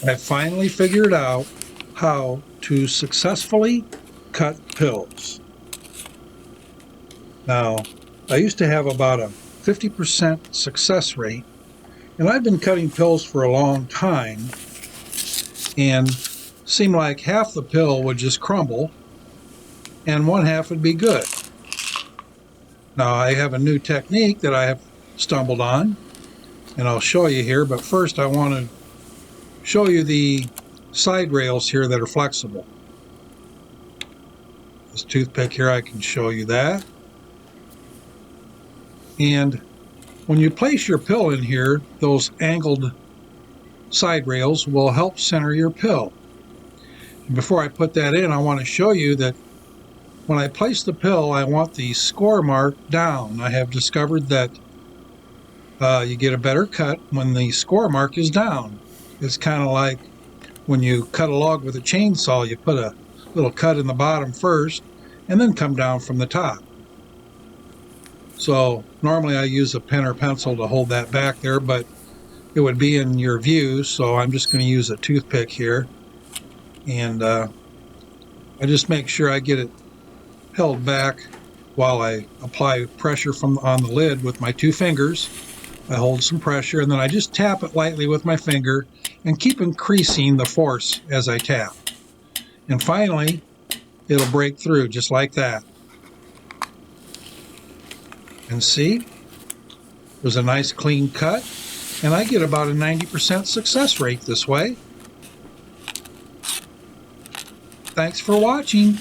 I finally figured out how to successfully cut pills. Now, I used to have about a 50% success rate, and I've been cutting pills for a long time, and seemed like half the pill would just crumble, and one half would be good. Now, I have a new technique that I have stumbled on, and I'll show you here, but first I want to show you the side rails here that are flexible. This toothpick here, I can show you that. And when you place your pill in here, those angled side rails will help center your pill. And before I put that in, I want to show you that when I place the pill, I want the score mark down. I have discovered that you get a better cut when the score mark is down. It's kind of like when you cut a log with a chainsaw, you put a little cut in the bottom first and then come down from the top. So normally I use a pen or pencil to hold that back there, but it would be in your view, so I'm just going to use a toothpick here, and I just make sure I get it held back while I apply pressure on the lid with my 2 fingers. I hold some pressure, and then I just tap it lightly with my finger and keep increasing the force as I tap. And finally, it'll break through just like that. And see, there's a nice clean cut, and I get about a 90% success rate this way. Thanks for watching.